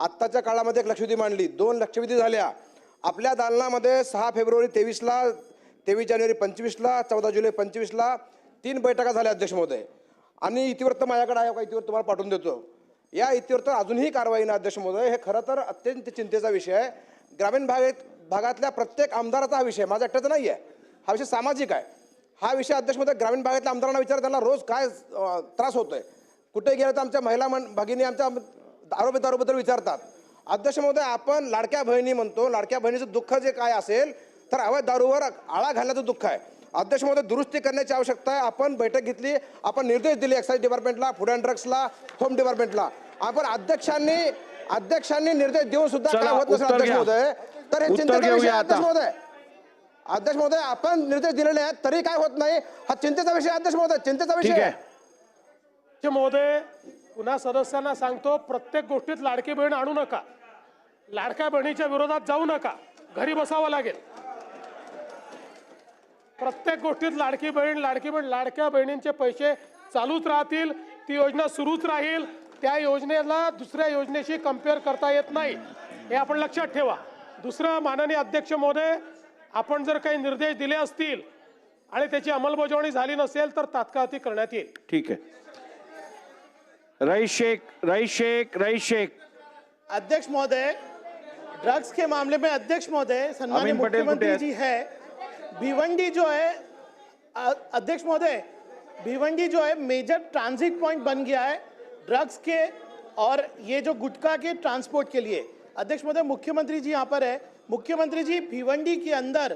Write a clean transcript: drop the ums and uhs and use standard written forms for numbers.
आत्ताच्या काळामध्ये एक लक्षवेधी मांडली, 2 लक्षवेधी झाल्या आपल्या दालनामध्ये 6 फेब्रुवारी 23ला, 23 जानेवारी 25ला, 14 जुलै 25ला 3 बैठका झाल्या अध्यक्ष महोदय. आणि इतिवृत्त माझ्याकडे आहे, इतिवृत्त तुम्हाला पाठवून देतो. या इतिवृत्त अजूनही कारवाई ना अध्यक्ष महोदय. हे खरं तर अत्यंत चिंतेचा विषय आहे. ग्रामीण भागातल्या प्रत्येक आमदाराचा हा विषय, माझा एकट्याचा नाही आहे. हा विषय सामाजिक आहे. हा विषय अध्यक्ष महोदय ग्रामीण भागातल्या आमदारांना विचार, त्यांना रोज काय त्रास होतोय, कुठे गेलं तर आमच्या महिला भगिनी आमच्या दारूबद्दल विचारतात. अध्यक्ष महोदय, आपण लाडक्या बहिणी म्हणतो, लाडक्या बहिणीचं दुःख जे काय असेल तर अवैध दारूवर आळा घालण्याचं दुःख आहे. अध्यक्ष महोदय, दुरुस्ती करण्याची आवश्यकता आहे. आपण बैठक घेतली, आपण निर्देश दिले एक्साईज डिपार्टमेंटला, फूड अँड ड्रग्सला, होम डिपार्टमेंटला. आपण अध्यक्षांनी निर्देश देऊन सुद्धा काय होत नसेल अध्यक्ष महोदय, तर हे चिंतेचा विषय आहे अध्यक्ष महोदय. अध्यक्ष महोदय, आपण निर्देश दिलेले आहेत तरी काय होत नाही, हा चिंतेचा विषय अध्यक्ष महोदय, चिंतेचा विषय आहे. महोदय, पुन्हा सदस्यांना सांगतो, प्रत्येक गोष्टीत लाडकी बहीण आणू नका, लाडक्या बहिणीच्या विरोधात जाऊ नका, घरी बसावं लागेल. प्रत्येक गोष्टीत लाडकी बहीण, लाडक्या बहिणींचे पैसे चालूच राहतील, ती योजना सुरूच राहील. त्या योजनेला दुसऱ्या योजनेशी कंपेअर करता येत नाही, हे आपण लक्षात ठेवा. दुसरं, माननीय अध्यक्ष महोदय, आपण जर काही निर्देश दिले असतील आणि त्याची अंमलबजावणी झाली नसेल तर तात्काळ ती करण्यात येईल. ठीक आहे. रईस शेख. अध्यक्ष महोदय, ड्रग्स के मामले में अध्यक्ष महोदय, सम्मानित मुख्यमंत्री जी है, भिवंडी जो है अध्यक्ष महोदय, भिवंडी जो है मेजर ट्रांजिट पॉइंट बन गया है ड्रग्स के और ये जो गुटखा के ट्रांसपोर्ट के लिए. अध्यक्ष महोदय, मुख्यमंत्री जी यहाँ पर है. मुख्यमंत्री जी, भिवंडी के अंदर